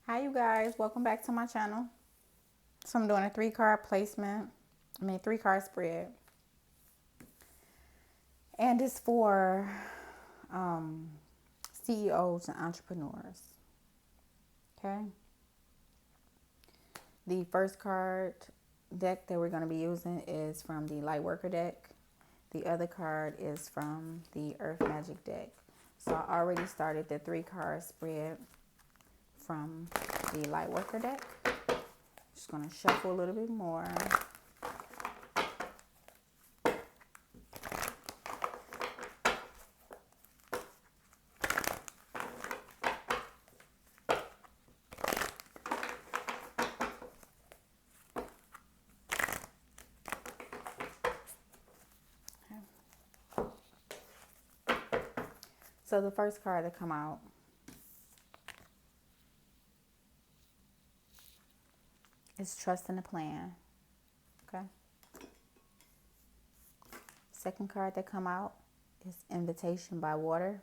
Hi you guys, welcome back to my channel. So I'm doing a 3 card placement, 3 card spread. And it's for um, CEOs and entrepreneurs. Okay. The first card deck that we're going to be using is from the Lightworker deck. The other card is from the Earth Magic deck. So I already started the 3 card spread from the Lightworker deck. Just going to shuffle a little bit more. So the first card to come out is Trust in the Plan. Okay. Second card that come out is Invitation by Water.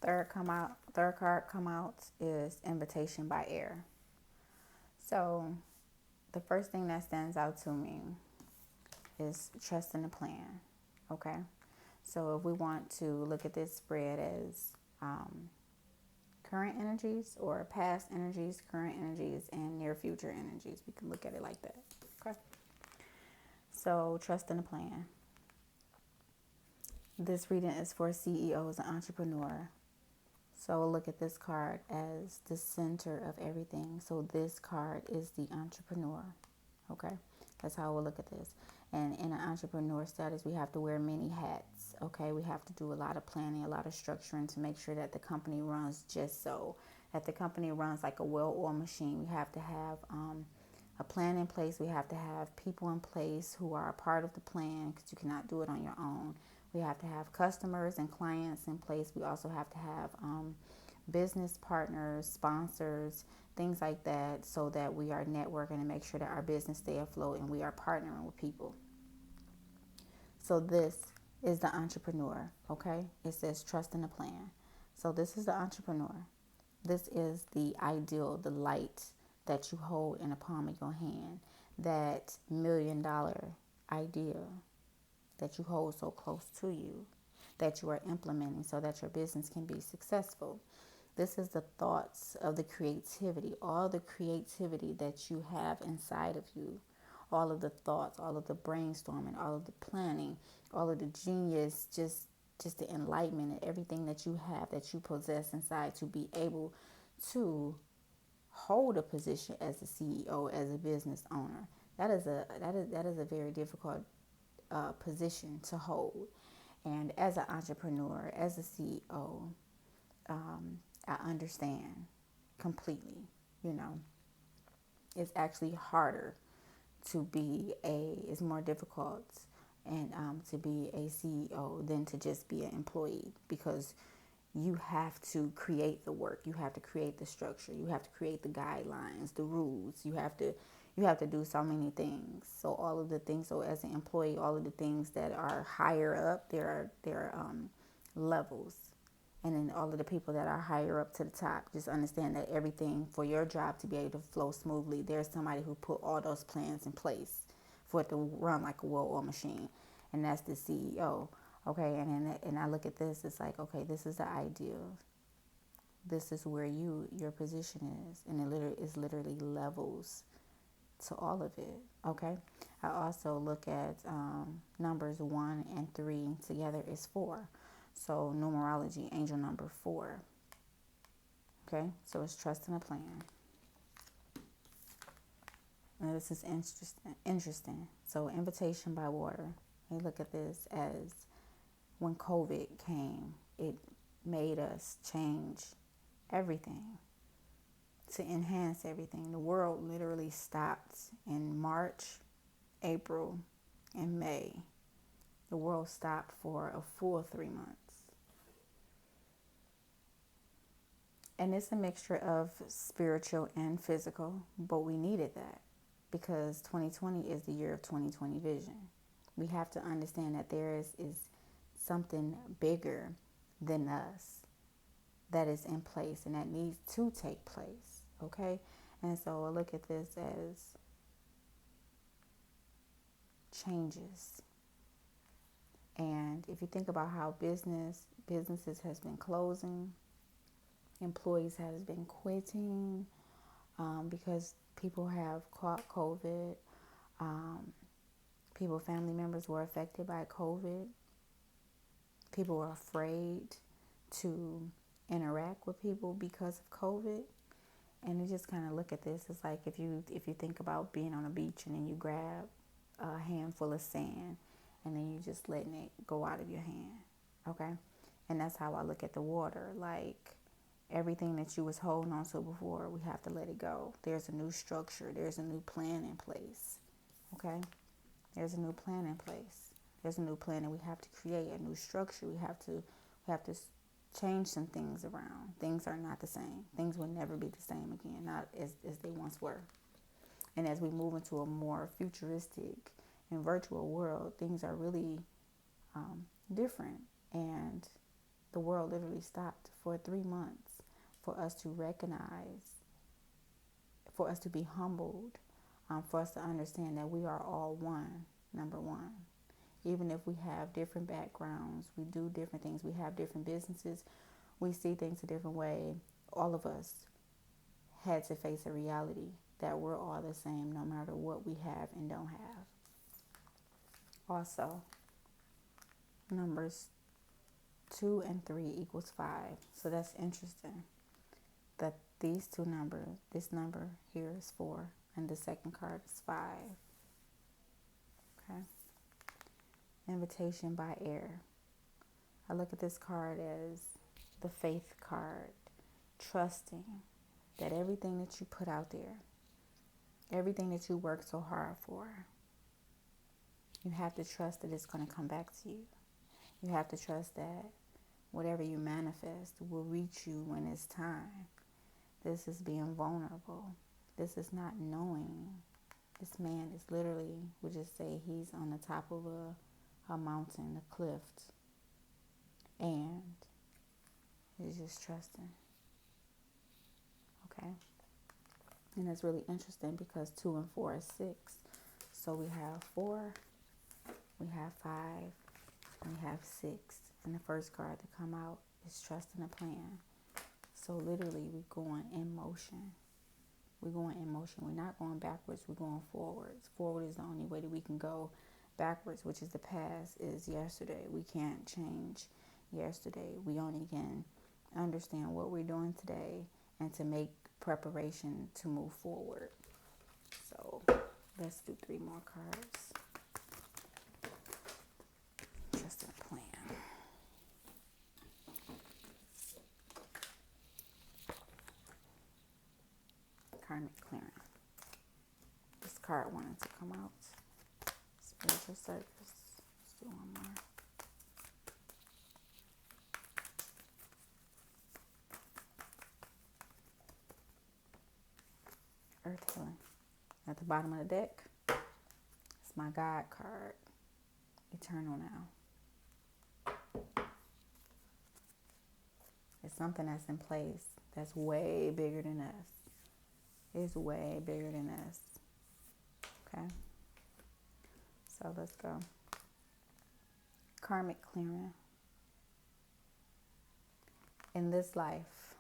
Third card come out is Invitation by Air. So the first thing that stands out to me is Trust in the Plan. Okay. So if we want to look at this spread as current energies or past energies, current energies, and near future energies, we can look at it like that. Okay. So trust in the plan. This reading is for CEOs and entrepreneur. So we'll look at this card as the center of everything. So this card is the entrepreneur. Okay, that's how we'll look at this. And in an entrepreneur status, we have to wear many hats. Okay, we have to do a lot of planning, a lot of structuring to make sure that the company runs just so. That the company runs like a well-oiled machine. We have to have a plan in place. We have to have people in place who are a part of the plan because you cannot do it on your own. We have to have customers and clients in place. We also have to have business partners, sponsors, things like that, so that we are networking and make sure that our business stay afloat and we are partnering with people. So this is the entrepreneur, okay? It says trust in the plan. So this is the entrepreneur. This is the ideal, the light that you hold in the palm of your hand, that $1,000,000 idea that you hold so close to you, that you are implementing so that your business can be successful. This is the thoughts of the creativity, all the creativity that you have inside of you, all of the thoughts, all of the brainstorming, all of the planning, all of the genius, just the enlightenment and everything that you have, that you possess inside to be able to hold a position as a CEO, as a business owner. That is a very difficult position to hold. And as an entrepreneur, as a CEO, I understand completely. You know, it's actually harder to be it's more difficult and to be a CEO than to just be an employee, because you have to create the work, you have to create the structure, you have to create the guidelines, the rules, you have to do so many things. So all of the things, so as an employee, all of the things that are higher up, there are levels. And then all of the people that are higher up to the top, just understand that everything for your job to be able to flow smoothly, there's somebody who put all those plans in place for it to run like a well-oiled machine, and that's the CEO. Okay, and I look at this, it's like, okay, this is the ideal. This is where your position is, and it literally levels to all of it. Okay, I also look at numbers 1 and 3 together is 4. So numerology, angel number 4. Okay, so it's trust in a plan. And this is interesting. So invitation by water. We look at this as when COVID came, it made us change everything to enhance everything. The world literally stopped in March, April, and May. The world stopped for a full 3 months. And it's a mixture of spiritual and physical, but we needed that because 2020 is the year of 2020 vision. We have to understand that there is something bigger than us that is in place and that needs to take place. Okay? And so I look at this as changes. And if you think about how businesses has been closing, employees has been quitting, because people have caught COVID, family members were affected by COVID, people were afraid to interact with people because of COVID. And you just kind of look at this, it's like if you think about being on a beach and then you grab a handful of sand and then you just letting it go out of your hand. Okay? And that's how I look at the water. Like, everything that you was holding on to before, we have to let it go. There's a new structure. There's a new plan in place. Okay? There's a new plan in place. There's a new plan, and we have to create a new structure. We have to change some things around. Things are not the same. Things will never be the same again, not as they once were. And as we move into a more futuristic and virtual world, things are really different. And the world literally stopped for 3 months for us to recognize, for us to be humbled, for us to understand that we are all one, number one. Even if we have different backgrounds, we do different things, we have different businesses, we see things a different way, all of us had to face a reality that we're all the same no matter what we have and don't have. Also, numbers 2 and 3 equals 5. So that's interesting that these two numbers, this number here is 4 and the second card is 5. Okay. Invitation by air. I look at this card as the faith card, trusting that everything that you put out there, everything that you work so hard for, you have to trust that it's going to come back to you. You have to trust that whatever you manifest will reach you when it's time. This is being vulnerable. This is not knowing. This man is literally, we'll just say he's on the top of a mountain, a cliff, and he's just trusting. Okay? And it's really interesting because 2 and 4 is 6. So we have 4, we have 5, and we have 6. And the first card to come out is trusting a plan. So literally we're going in motion. We're going in motion. We're not going backwards. We're going forwards. Forward is the only way that we can go. Backwards, which is the past, is yesterday. We can't change yesterday. We only can understand what we're doing today and to make preparation to move forward. So let's do 3 more cards. Just a plan. Karmic clearing. This card wanted to come out. Spiritual service. Let's do one more. Earth healing. At the bottom of the deck, it's my God card. Eternal now. It's something that's in place that's way bigger than us. It's way bigger than us. Okay? So let's go. Karmic clearing. In this life,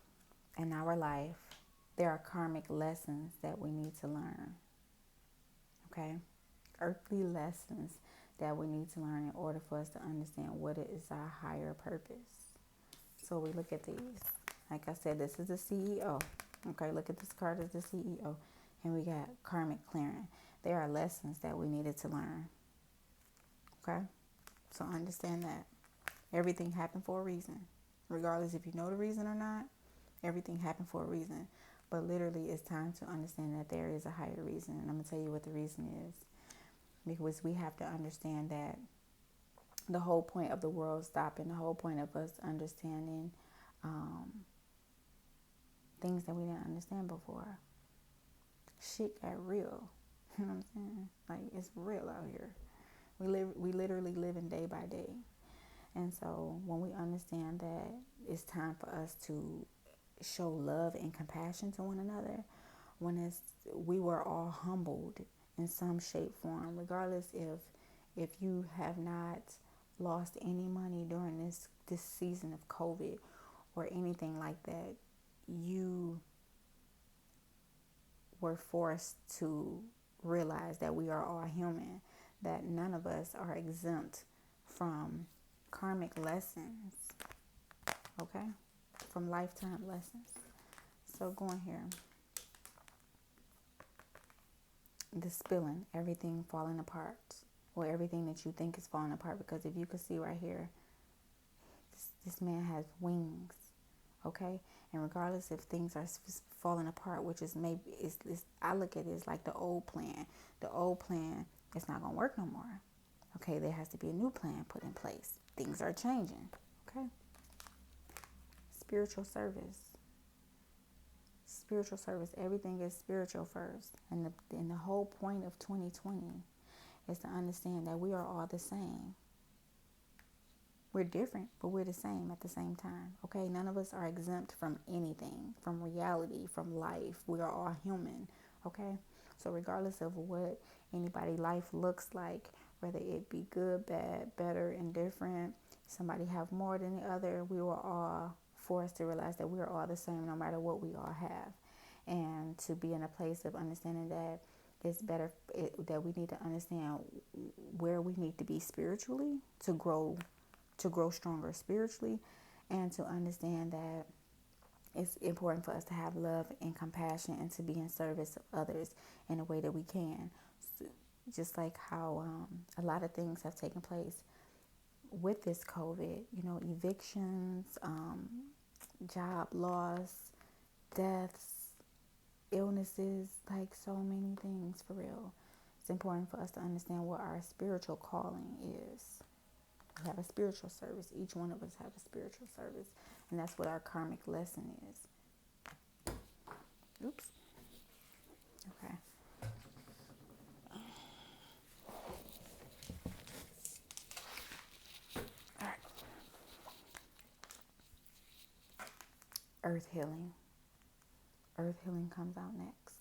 in our life, there are karmic lessons that we need to learn. Okay? Earthly lessons that we need to learn in order for us to understand what is our higher purpose. So we look at these. Like I said, this is the CEO. Okay, look at this card as the CEO. And we got karmic clearing. There are lessons that we needed to learn. Okay? So understand that. Everything happened for a reason. Regardless if you know the reason or not, everything happened for a reason. But literally, it's time to understand that there is a higher reason. And I'm going to tell you what the reason is. Because we have to understand that the whole point of the world stopping, the whole point of us understanding things that we didn't understand before. Shit got real. You know what I'm saying? Like, it's real out here. We literally living day by day. And so when we understand that it's time for us to show love and compassion to one another, we were all humbled in some shape, form, regardless if you have not lost any money during this season of COVID or anything like that. You were forced to realize that we are all human, that none of us are exempt from karmic lessons, okay? From lifetime lessons. So going here, the spilling, everything falling apart, or everything that you think is falling apart. Because if you can see right here, this man has wings, okay? And regardless if things are falling apart, which is maybe, I look at it as like the old plan. The old plan is not going to work no more, okay? There has to be a new plan put in place. Things are changing, okay? Spiritual service. Spiritual service. Everything is spiritual first. And the whole point of 2020 is to understand that we are all the same. We're different, but we're the same at the same time. Okay? None of us are exempt from anything, from reality, from life. We are all human. Okay? So regardless of what anybody's life looks like, whether it be good, bad, better, indifferent, somebody have more than the other, we were all forced to realize that we are all the same no matter what we all have. And to be in a place of understanding that it's better, that we need to understand where we need to be spiritually to grow stronger spiritually, and to understand that it's important for us to have love and compassion and to be in service of others in a way that we can. So, just like how a lot of things have taken place with this COVID, evictions, job loss, deaths, illnesses, like so many things for real. It's important for us to understand what our spiritual calling is. We have a spiritual service. Each one of us have a spiritual service. And that's what our karmic lesson is. Oops. Okay. All right. Earth healing. Earth healing comes out next.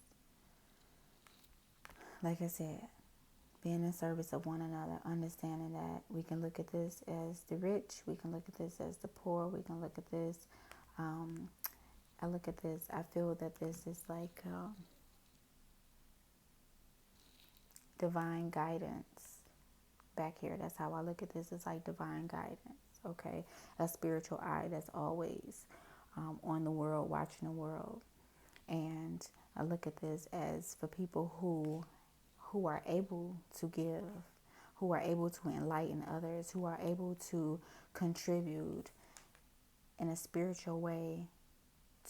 Like I said, being in service of one another, understanding that we can look at this as the rich, we can look at this as the poor, we can look at this, I feel that this is like divine guidance back here. That's how I look at this. It's like divine guidance, okay? A spiritual eye that's always on the world, watching the world. And I look at this as for people who are able to give, who are able to enlighten others, who are able to contribute in a spiritual way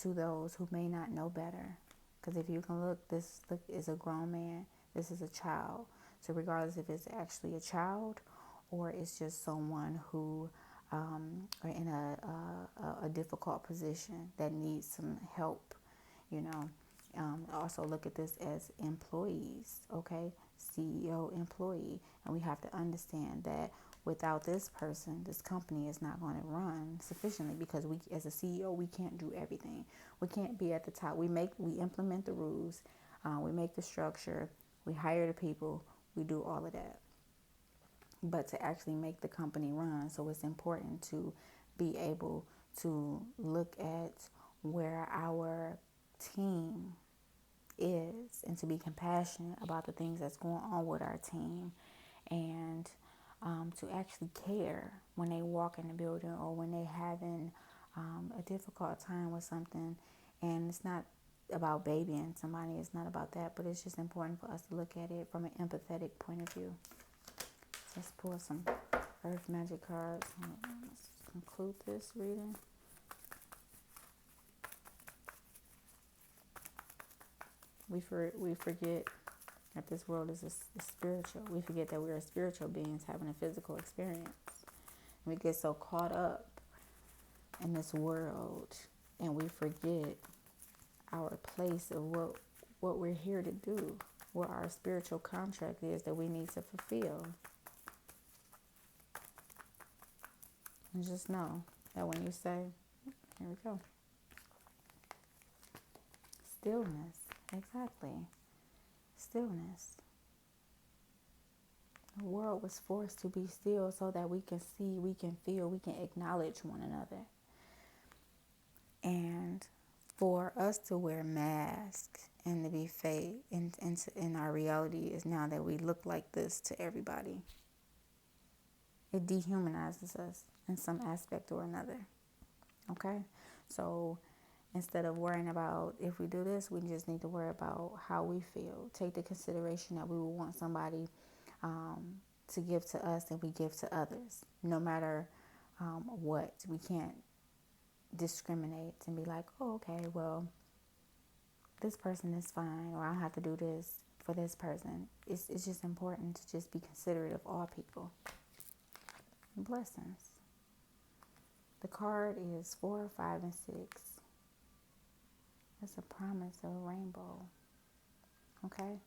to those who may not know better. Because if you can look, this is a grown man, this is a child. So regardless if it's actually a child or it's just someone who are in a difficult position that needs some help, also look at this as employees, okay? CEO, employee. And we have to understand that without this person, this company is not going to run sufficiently, because we, as a CEO, we can't do everything. We can't be at the top. We implement the rules, we make the structure, we hire the people, we do all of that. But to actually make the company run, so it's important to be able to look at where our team is and to be compassionate about the things that's going on with our team, and to actually care when they walk in the building or when they having a difficult time with something. And it's not about babying somebody, it's not about that, but it's just important for us to look at it from an empathetic point of view. Let's pull some Earth Magic cards. Let's conclude this reading. We forget that this world is spiritual. We forget that we are spiritual beings having a physical experience. We get so caught up in this world, and we forget our place of what we're here to do, what our spiritual contract is that we need to fulfill. And just know that when you say, here we go, Stillness. Exactly. Stillness. The world was forced to be still so that we can see, we can feel, we can acknowledge one another. And for us to wear masks and to be fake in our reality is now that we look like this to everybody. It dehumanizes us in some aspect or another. Okay? So instead of worrying about if we do this, we just need to worry about how we feel. Take the consideration that we will want somebody to give to us and we give to others. No matter what. We can't discriminate and be like, oh, okay, well, this person is fine, or I don't have to do this for this person. It's just important to just be considerate of all people. Blessings. The card is 4, 5, and 6. It's a promise of a rainbow. Okay?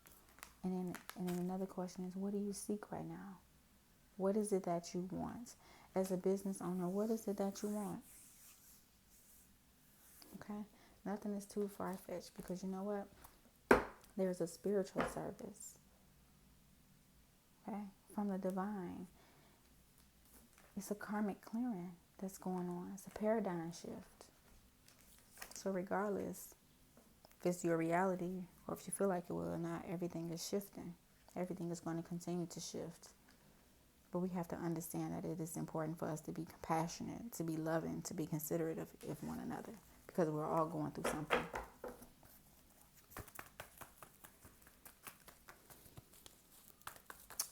And then another question is, what do you seek right now? What is it that you want? As a business owner, what is it that you want? Okay? Nothing is too far-fetched, because you know what? There's a spiritual service. Okay? From the divine. It's a karmic clearing that's going on. It's a paradigm shift. So regardless if it's your reality or if you feel like it will or not, everything is shifting. Everything is going to continue to shift. But we have to understand that it is important for us to be compassionate, to be loving, to be considerate of one another, because we're all going through something.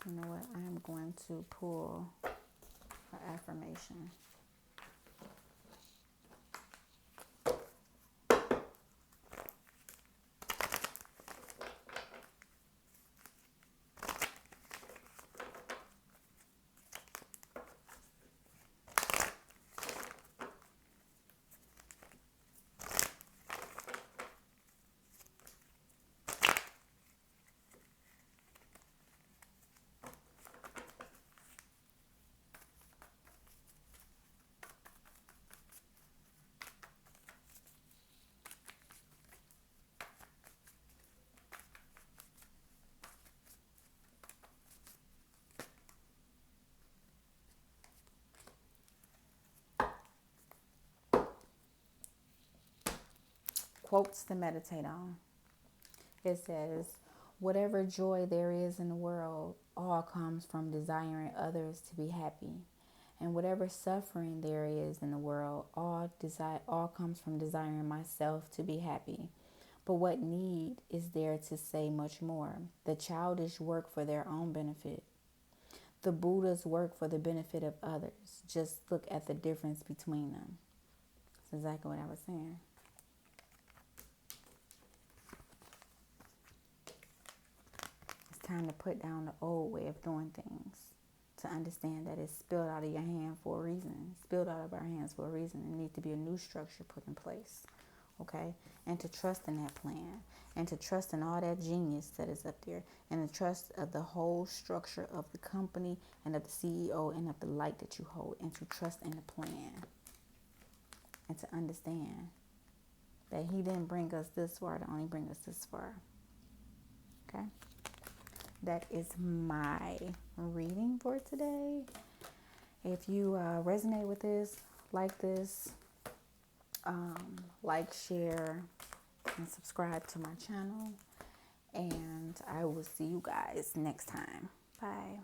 You know what? I am going to pull an affirmation. Quotes to meditate on. It says, whatever joy there is in the world, all comes from desiring others to be happy. And whatever suffering there is in the world, all comes from desiring myself to be happy. But what need is there to say much more? The childish work for their own benefit. The Buddhas work for the benefit of others. Just look at the difference between them. That's exactly what I was saying. It's time to put down the old way of doing things, to understand that it's spilled out of your hand for a reason. It's spilled out of our hands for a reason. There needs to be a new structure put in place. Okay? And to trust in that plan. And to trust in all that genius that is up there. And to trust of the whole structure of the company and of the CEO and of the light that you hold. And to trust in the plan. And to understand that he didn't bring us this far to only bring us this far. Okay? That is my reading for today. If you resonate with this, like, share, and subscribe to my channel. And I will see you guys next time. Bye.